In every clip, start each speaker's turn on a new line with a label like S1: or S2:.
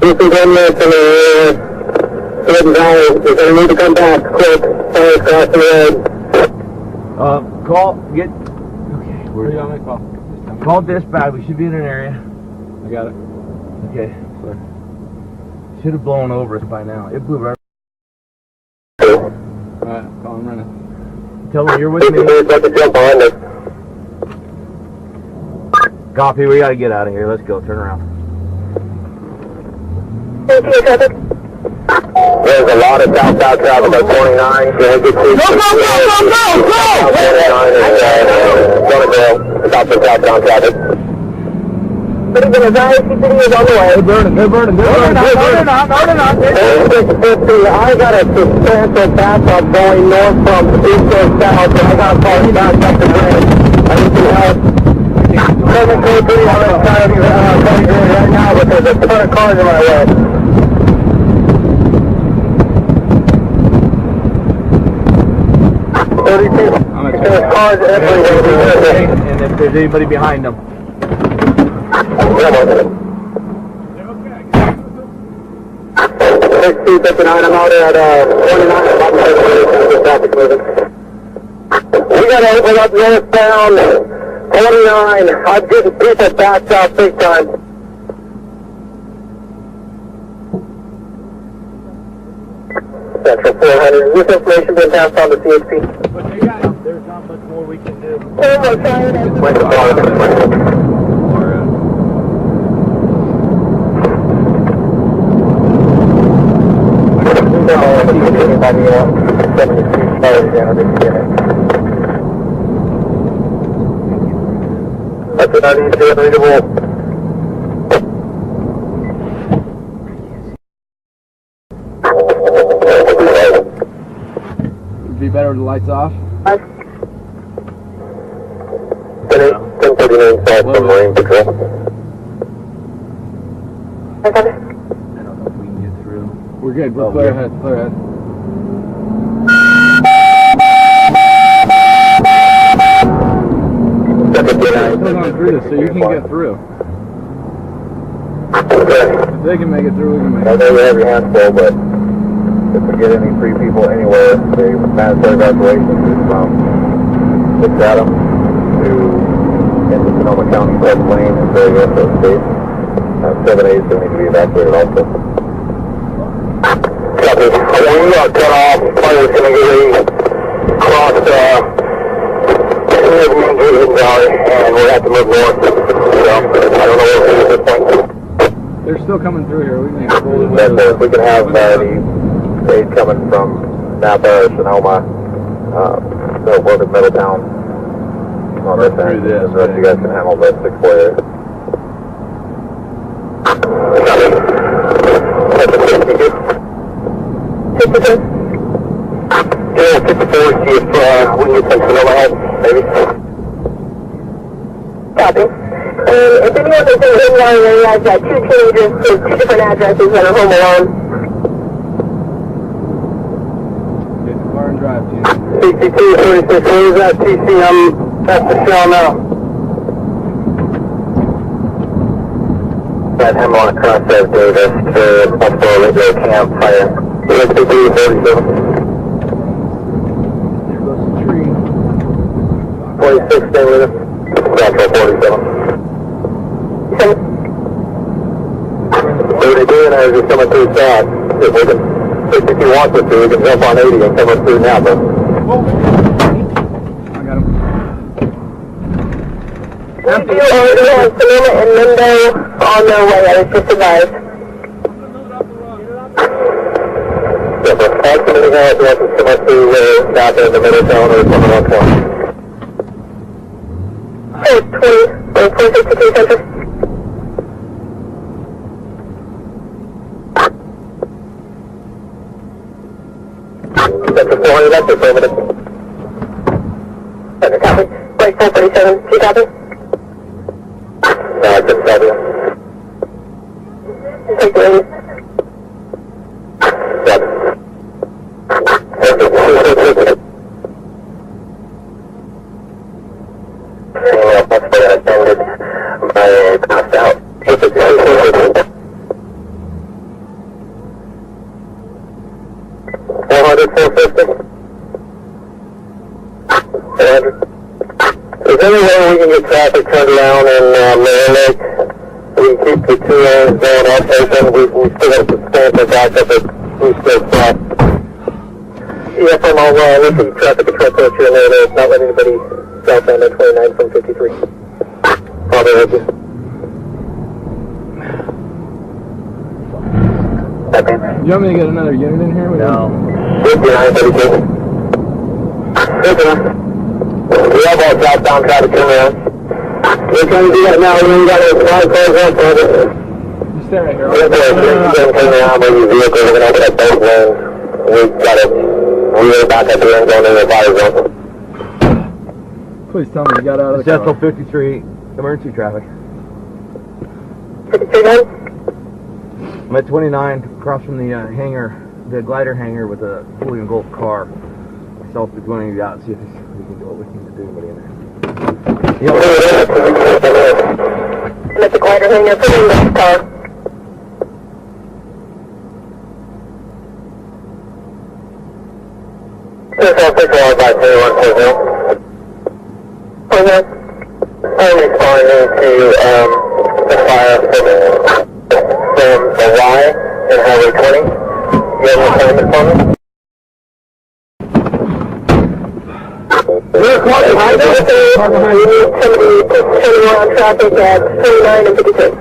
S1: This is 1 minute from the you're going to need to come back quick. Sorry, across the road.
S2: Call, get... Okay, where are you on my call? Call dispatch, we should be in an area.
S3: I got it.
S2: Okay. Should have blown over us by now. It blew right.
S3: Alright, call him right now.
S2: Tell them you're with me.
S1: About to jump behind us.
S2: Copy, we gotta get out of here. Let's go, turn around.
S1: There's a lot of southbound traffic on 29. Can we get to... Go! 29 and stop the southbound traffic. But even as I keep it is on the way.
S2: They're burning.
S1: I got a substantial backup going north from east to south, and I got a car back up the bridge. I need some help. 723 on that side of the bridge right now, but there's a ton of cars in my way. There's cars everywhere.
S2: And if there's anybody behind them.
S1: 6259, I'm out at 29. Traffic moving. We gotta open up northbound 29. I'm getting people backed up big time. Central 400. This information been passed on to CHP.
S2: But there's not much more we can do.
S1: That's what I need to be unreadable.
S3: Would be better with the lights off.
S1: 1039 south from Marine Patrol.
S2: I don't know if we can get through.
S3: We're good. We're clear ahead. Clear ahead. Still going through this, so you can get through. If they can make it through, we can make it.
S1: I know we have your hands full, but if we get any free people anywhere, the mandatory evacuation is from Chatham to into Sonoma County, Pleasant Lane, and various other states. 7A's still need to be evacuated also. Copy. We got cut off. Players going to get across the main Jersey Valley, and we'll have to move north. So, I don't know what we'll do at this point.
S3: They're still coming through here. We can pull it.
S1: If we can have the aid coming from Napa or Sonoma, they'll work with Middletown on this end. The rest of you guys can handle the 6-4 area. Yeah, 54, see if we can get some Sonoma help, maybe. Copy. If anyone is in the inline area, I've got 2 teenagers to 2 different addresses that are home alone.
S3: Get the car and drive, team.
S1: 6236, where is that TC? That's the shell now. That Hemlock Cross Ave Davis to Buffalo Radio Camp Fire. 6237.
S2: There goes the tree.
S1: 46, stay with us. Central 47. What are they doing? I was just coming through south. If we can, if you want us to, we can jump on 80 and come up through Napa.
S3: I got him.
S1: Empty. Sonoma and Lindo on their way. I was just advised. If we're passing anything else, we have to come up through Napa in the Middletown or something like that. 462 Center. Center 400, that's affirmative. Center, copy. Break 437, you copy? Just copy. Take the lead. Yep. Attended by passed out. 450. Roger. Is there any way we can get traffic turned around in Mirror Lake? We can keep the 2 lanes going up open. We still have substantial backup, but we still stop. Yeah, from all look at traffic control post here in Mirror Lake, not letting anybody southbound at 29 from 53. Probably with you.
S3: You want me to get another unit in here?
S2: No.
S1: 59, 32. We have all southbound traffic coming around. We're trying to do that now. We got a 5 cars up for it.
S3: You stay right here.
S1: We're coming around with your vehicle. We're going to open up both lanes. We've got it. We're back at the end going into the fire zone.
S3: Please tell me you got out of the
S2: Central
S3: car.
S2: 53, emergency traffic.
S1: 52 then?
S2: I'm at 29, across from the hangar, the glider hangar with a fully engulfed car. Myself is going to go out and see if we can do what we need to do. Anybody in there?
S1: I'm at the glider hangar, put in the car. I'm responding to the fire from the Y and Highway 20. You have an assignment for me? We're a car behind us. We need somebody to turn around traffic at 29 and 56.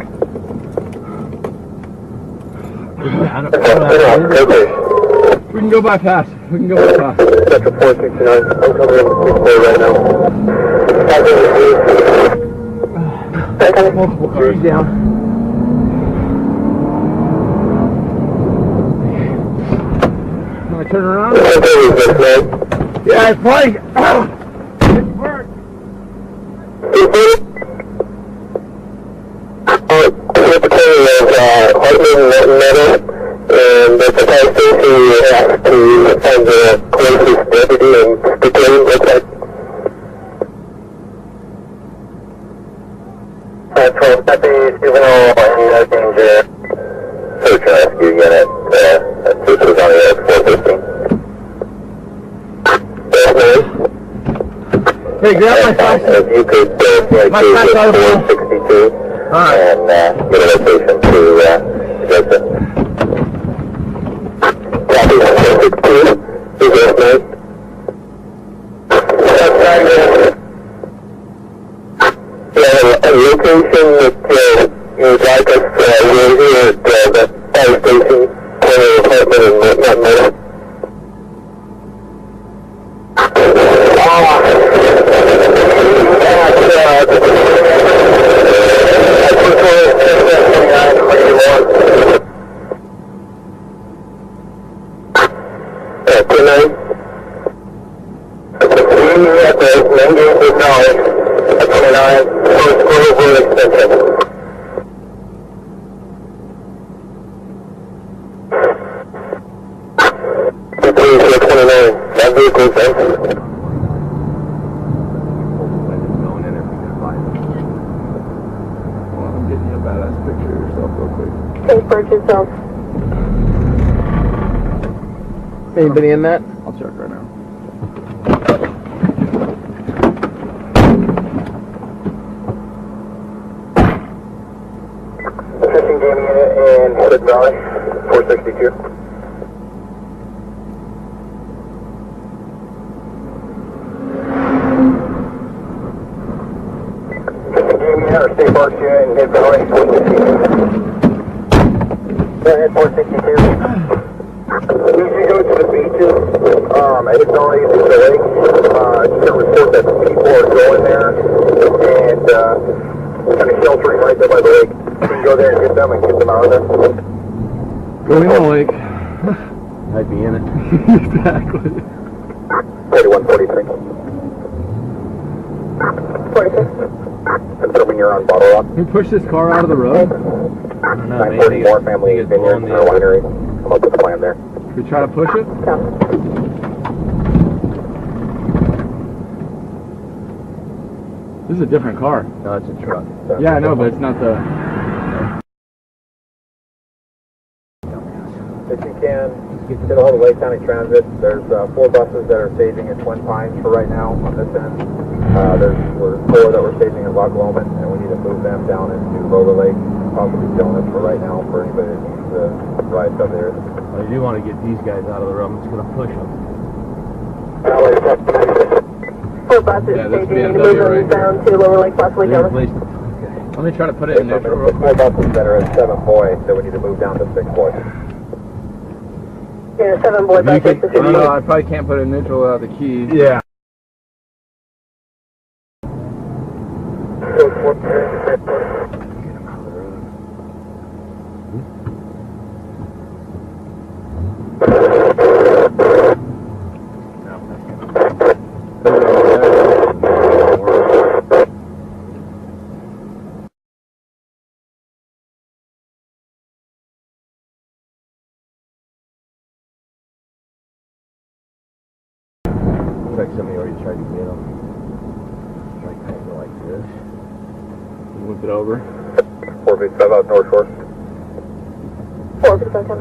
S3: We can go by fast. We can go by fast.
S1: Sector 469. I'm coming in 64 right now.
S2: Multiple cars down.
S3: Can I turn around?
S2: Yeah, it's funny.
S1: And the supply station has to find the closest deputy and detain what's that. 12 deputies, juvenile, and no danger. Search and rescue unit, this is on the X415.
S2: Hey, grab my phone.
S1: If you could,
S2: My flashlight out of the
S1: 462,
S2: Alright.
S1: and get a location to Joseph. Copy 462, is it me? A location that you'd like us, we're here at the fire station, corner apartment in Nutmeg. At the main gate with knowledge, at 29, post Grove extension. That vehicle's empty.
S3: I'm getting you a badass picture of yourself real quick.
S1: Take for yourself.
S2: Anybody in that?
S3: I'll check right now.
S1: Fishing game unit in Hood Valley, 462. Fishing game unit or state park unit in Hood Valley, 462. Go ahead, 462. We usually go to the beaches, at Valley and the lake, to report that people are going there and kind of sheltering right there by the lake. We can go there and get them out of there.
S3: Going to the lake.
S2: I'd be in it.
S3: Exactly.
S1: 4143. 46. Confirming you're on Bottle Rock.
S3: Can we push this car out of the road?
S1: 944 Family Vineyards and Winery. Come up with a plan there.
S3: Should we try to push it? This is a different car.
S2: No, it's a truck.
S3: Yeah, I know, but it's not the...
S1: If you can, Get a hold of Lake County Transit. There's 4 buses that are staging at Twin Pines for right now on this end. There's 4 that we're staging in Loch Lomond, and we need to move them down into Lower Lake, possibly Jonas for right now for anybody that needs to ride up there.
S2: Well, you do want to get these guys out of the room. It's going to push them.
S4: 4 buses
S3: Yeah, this
S4: staging,
S3: BMW
S4: move them
S3: right
S4: down to Lower Lake, possibly Jonas.
S3: Let me try to put it in neutral real
S1: 4
S3: quick.
S1: buses that are at 7 Boy that we need to move down to 6 Boy.
S4: Yeah, 7 boy buses.
S3: I don't know, I probably can't put it in neutral without the keys.
S2: Yeah. Looks like somebody already tried to get them. Like, kind of go like this.
S3: Move it over.
S1: 455 out North Shore.
S4: 4 for the second.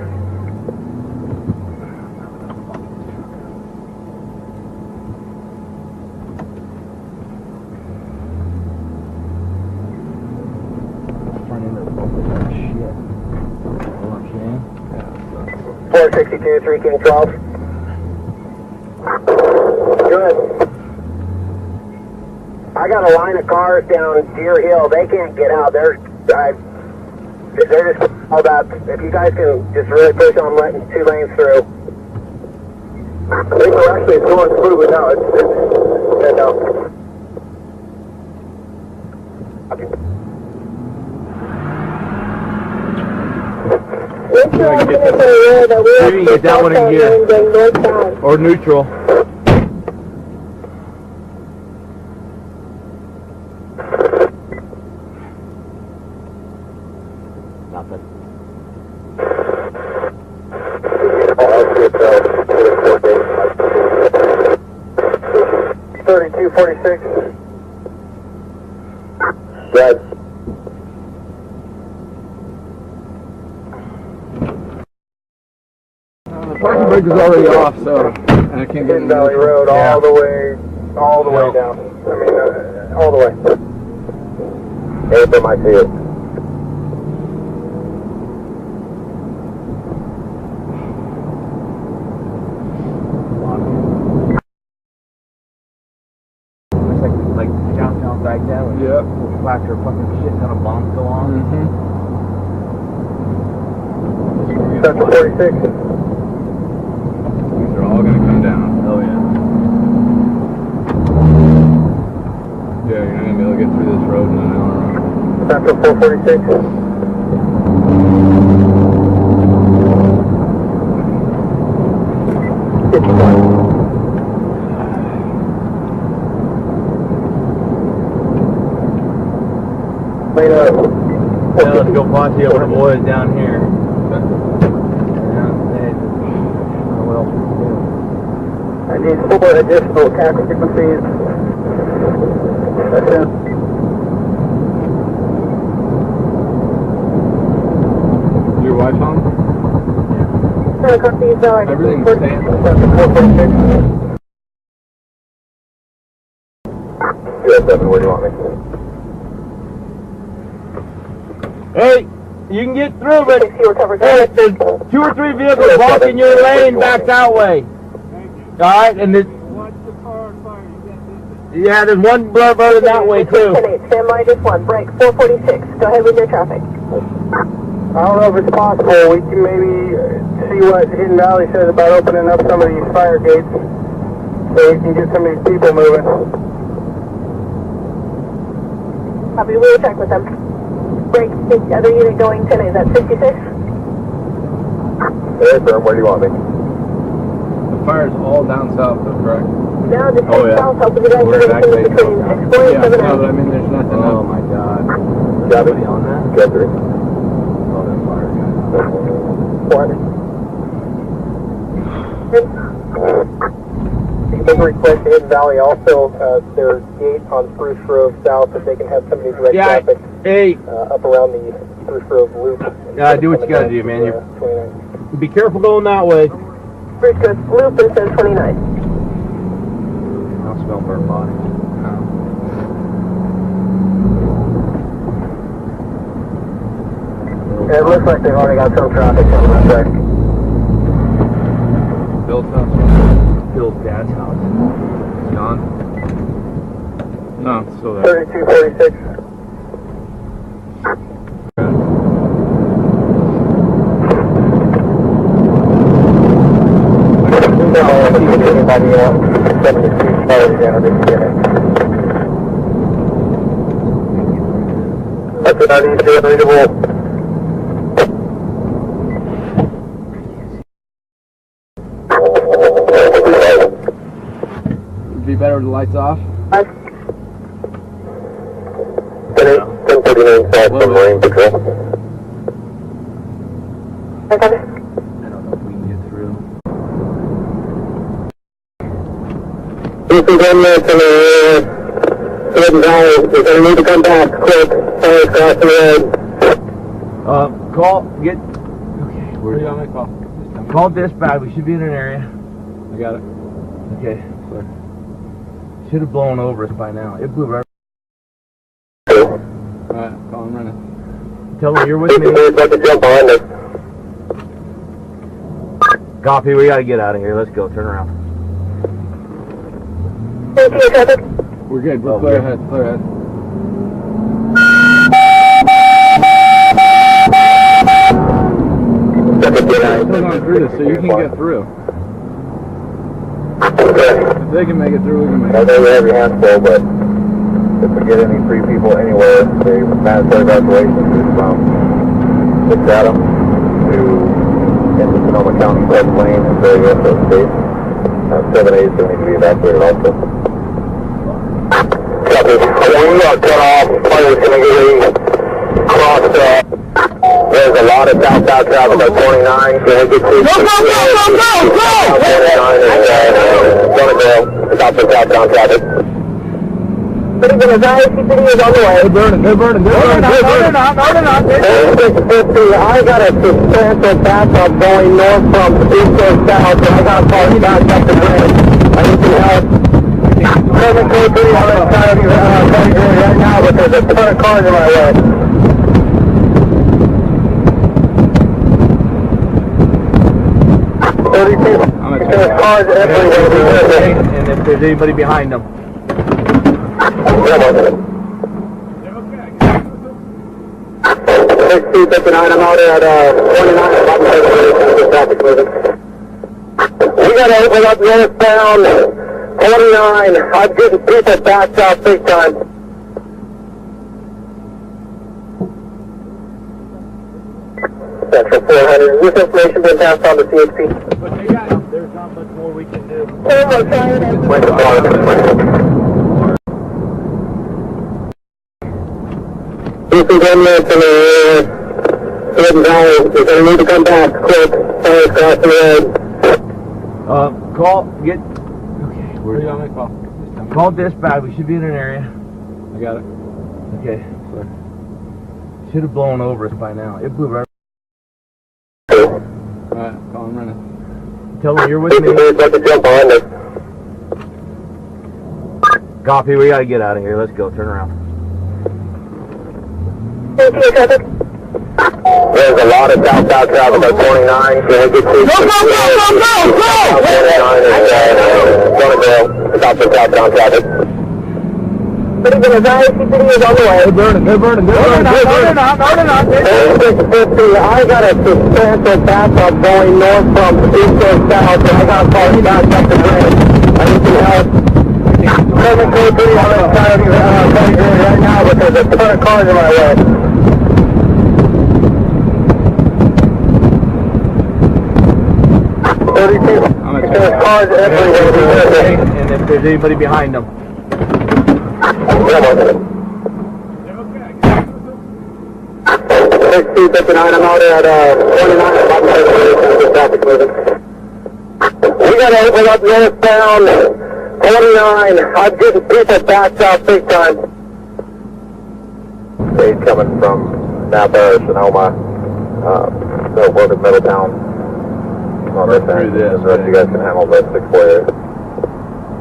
S2: Run into the bumper. Shit. Hold on, Shane.
S1: 462, 3 King 12. Good. I got a line of cars down Deer Hill. They can't get out. They're just all about. If you guys can just really push on letting 2 lanes through. People actually it's going smoothly now. It's no.
S4: Maybe
S2: you get that one in gear. Or neutral. Nothing.
S1: 3246. Good.
S3: The parking brake is already off, so I can't get in
S1: Hidden Valley
S3: neutral.
S1: Road
S2: Yeah.
S1: all the way down. I mean, all the way. April might see it.
S2: Looks like downtown Baghdad with
S3: Yep.
S2: flash or fucking shit ton of bombs go on.
S3: Mm-hmm.
S1: Central 46.
S3: These are all gonna come down.
S2: Oh yeah.
S3: Yeah, you're not gonna be able to get through this road in an hour.
S1: Central 446. Wait up.
S2: Yeah, let's go posse over the boys down here. Yeah, hey, what else we can do?
S1: I need 4 additional tackle frequencies. That's it.
S3: Your wife on? Everything's staying.
S1: Central 446. US 7, where do you want me?
S2: Hey, you can get through, but
S4: If you recover,
S2: hey, there's 2 or 3 vehicles blocking your lane back that way. Alright, and there's... Yeah, there's one blur burning that way too.
S4: Stand by just 1. Break 446. Go ahead with your traffic.
S1: I don't know if it's possible. We can maybe see what Hidden Valley says about opening up some of these fire gates so we can get some of these people moving.
S4: Copy, we'll check with them. Break, other unit going 10, is that 66?
S1: Hey, firm, where do you want me?
S3: The fire's all down south, though, correct?
S4: Now just
S2: Oh,
S4: take
S2: yeah.
S4: south, hoping you guys
S2: We're
S4: are
S2: back
S4: going
S2: to
S4: between
S2: south.
S4: Explorer
S3: Yeah,
S4: and 7
S3: no, but I mean, there's nothing
S2: Oh
S3: up.
S2: my god.
S1: Gabby?
S2: Somebody on that?
S1: Guthrie.
S2: Oh, that fire guy.
S1: What? You can request Hidden Valley also, their gate on Spruce Grove South, if they can have some of these red
S2: Yeah,
S1: traffic
S2: hey,
S1: up around the Spruce Grove loop.
S2: Yeah, do what you gotta do, man.
S1: 29.
S2: be careful going that way.
S4: Bruce goes loop instead of 29.
S2: I don't smell burnt body.
S1: It looks like they've already got some traffic coming up there.
S3: Bill's house.
S2: Bill's dad's house. It's gone.
S3: No, it's still there.
S1: 3246. Anybody 72 cars again at the beginning. That's an uneasy, unreadable.
S3: It'd be better with the lights off.
S1: 1039 south from Marine Patrol.
S2: I don't know if we can get through.
S1: This is 1 minute from the Valley. You're going to need to come back quick. Sorry, across the road.
S2: Call, get, okay,
S3: Where do you want me to call?
S2: call dispatch, we should be in an area.
S3: I got it.
S2: Okay. Should have blown over us by now. It blew right.
S3: Alright, call him running.
S2: Tell them you're with me.
S1: About to jump behind us.
S2: Copy, we gotta get out of here. Let's go, turn around.
S4: traffic.
S3: We're good. We're
S2: Oh,
S3: clear
S2: good.
S3: ahead. Clear ahead. Still going through this, so you can get through. If they can make it through, we can make
S1: I
S3: it.
S1: know you have your hands full, but if we get any free people anywhere, the mandatory evacuation is from Fitz Adam to into Sonoma County, Pleasant Lane, and various other states. 7A's going to need to be evacuated also. Copy. We got cut off. Players going to get crossed. There's a lot of southbound traffic on 29. Can we get to go! 29 is going to go. Stop the southbound traffic.
S4: But even as ICPD is on the way.
S3: They're burning. They're burning. They're burning. They're burning.
S1: There's 650. I got a substantial backup going north from east to south, and I got a car back up the bridge. I need some help. 7K3 on the side of your right now, but there's a ton of cars in my way. 32. There's cars everywhere.
S2: And if there's anybody behind them.
S1: 6259, I'm out at 29. Traffic moving. We gotta open up northbound 29. I'm getting people backed out big time. Central 400. This information been passed on to CHP.
S2: But there's not much more we can do.
S1: This is 1 minute from the Valley. You're going to need to come back quick. Sorry, across the road.
S2: Call, get, okay,
S3: Where do you want me to call?
S2: call dispatch, we should be in an area.
S3: I got it.
S2: Okay. Should have blown over us by now. It blew right.
S3: Alright, call him running.
S2: Tell them you're with me.
S1: About to jump behind us.
S2: Copy, we gotta get out of here. Let's go, turn around.
S4: traffic.
S1: There's a lot of southbound traffic on 29. Can we get to go! 29 is going to go. Stop the southbound traffic.
S4: But even as ICPD is on the way.
S3: They're burning. They're burning. They're burning. They're burning.
S1: There's 650. I got a substantial backup going north from east to south, and I got a car back up the bridge. I need some help. 7K3 on the side of your right now, but there's a ton of cars in my way. 32. There's cars everywhere.
S2: And if there's anybody behind them.
S1: 6259, I'm out at 29. Traffic moving. We gotta open up northbound 29. I'm getting people backed out big time. Stage coming from Napa or Sonoma, so we're in Middletown. on
S2: Rip
S1: this
S2: through
S1: end.
S2: this,
S1: And the rest of you guys can handle the 648.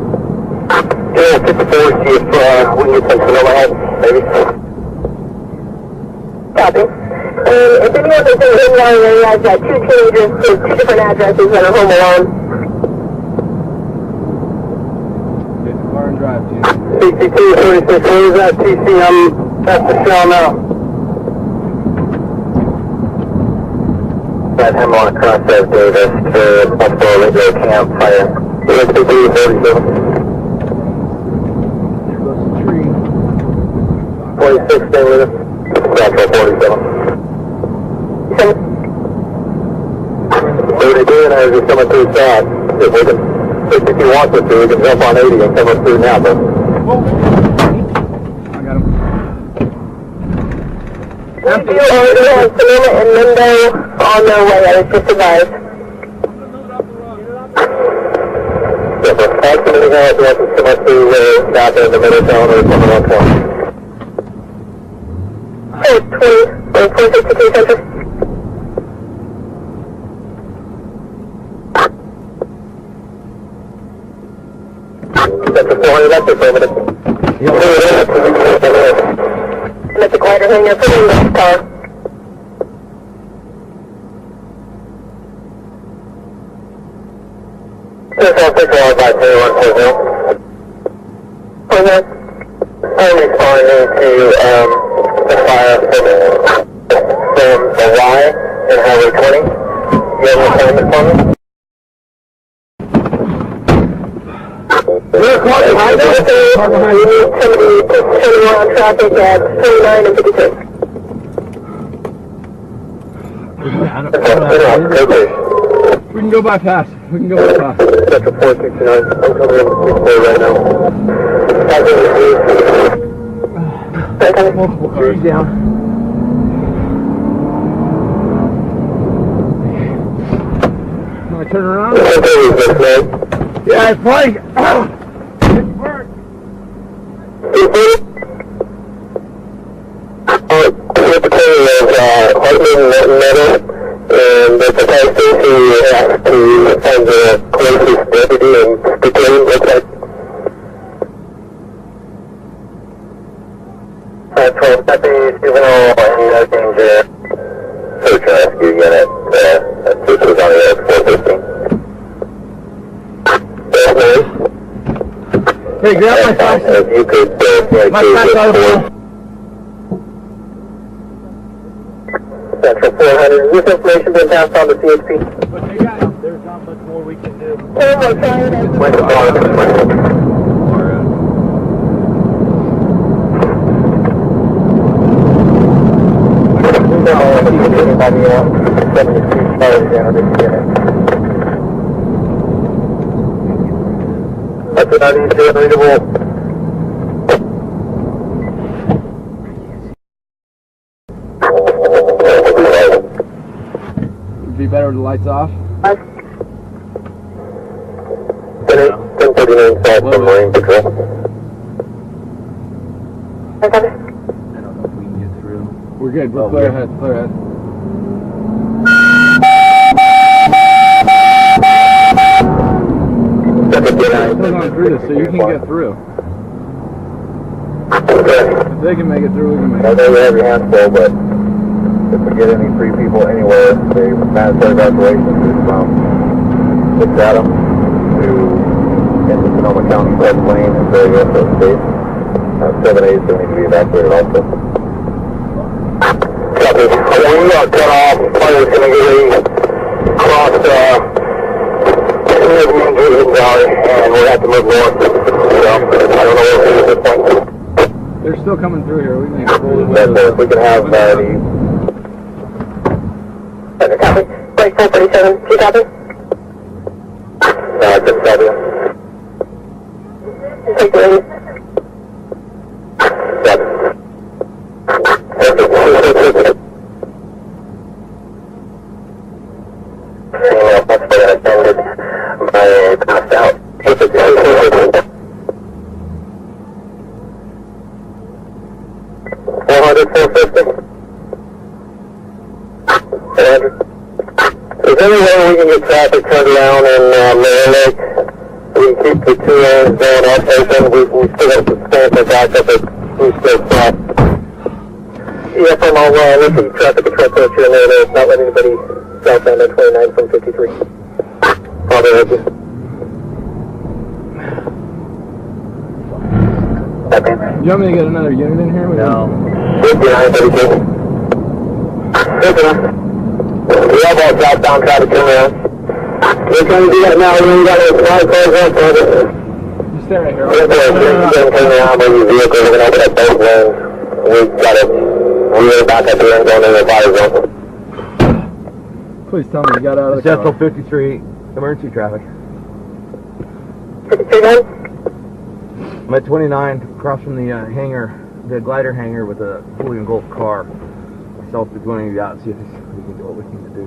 S1: Yeah, 54, see if we can get some Sonoma help, maybe.
S4: Copy. And if anyone is in the inline area, I've got 2 teenagers with 2 different addresses that are home alone.
S3: Get the car and drive, Jim.
S1: 6236, where is that TC? I'm at the shell now. That Hemlock Cross Ave Davis to Buffalo Ridgeway Campfire. 6237.
S3: There goes the tree.
S1: 46, stay with us. Central 47. What are they doing? I was just coming through south. If we can, if you want us to, we can jump on 80 and come up through now, but
S3: I got him.
S4: We do already have Sonoma and Lindo on their way, I was just advised.
S1: if we're passing anything else, we have to come up through south in the middle zone or something like that.
S4: 462 Central.
S1: That's a 400, that's affirmative.
S4: I'm at the glider hangar, put in the car.
S1: I'll take all by 3140. I'm responding to the fire from the Y in Highway 20. You have an appointment for me?
S4: We're a car behind us. We need somebody turning around traffic at 49 and 52.
S3: We can go by fast. We can go by fast.
S1: Sector 469. I'm coming in the right now.
S3: Multiple cars.
S2: Trees down.
S3: Can I turn around?
S2: Yeah, it's funny.
S1: And the fire station has to find the closest deputy and the claim looks like 12 deputies, juvenile, and no danger. Search and rescue unit. This was on the 415.
S2: Hey, grab my flashlight.
S1: If you could,
S2: My flashlight.
S1: Central 400. This information been passed on to CHP.
S2: But they got it. There's not much more we can do.
S1: Where's the car? Anybody else? 72 cars down this unit. That's an uneasy unreadable.
S3: Would be better with the lights off.
S1: 1039 south from Marine Patrol.
S2: I don't know if we can get through.
S3: We're good. We're
S2: Oh,
S3: clear
S2: we're-
S3: ahead. Clear ahead. Still going through this, so you can get through. If they can make it through, we can make
S1: I
S3: it.
S1: know you have your hands full, but if we get any free people anywhere, the mandatory evacuation is from 6 Adam to into Sonoma County, Pleasant Lane, and very rest of the state. 7A still need to be evacuated also. Copy. We are cut off. Fire is going to get across Valley, and we'll have to move north. So, I don't know what to do at this point.
S3: They're still coming through here. We can pull it.
S1: That's it. We can have the...
S4: Copy. Break 437. Do you copy?
S1: Just copy.
S4: Take the lead.
S1: Passed out. 400 450. Roger. Is there any way we can get traffic turned around in Mirror Lake? We can keep the 2 lanes going up open. We still have substantial backup at we still stop. Yes, I'm all looking at traffic control coach here and there. Not letting anybody southbound on 29 from 53. Father, thank you.
S3: You want me to get another unit in here?
S2: No.
S1: 59, 32. We have all southbound traffic coming around. We're trying to do that now. We got a small cars up for it.
S3: You stay right here.
S1: We're turning around with your vehicle. We're going to open up both lanes. We've got to wheel back up here and go into the fire zone.
S3: Please tell me you got out of the
S2: Central
S3: car.
S2: 53, emergency traffic.
S1: 52 then?
S2: I'm at 29, across from the hangar, the glider hangar with a fully engulfed car. Myself is going to go out and see if we can do what we need to do.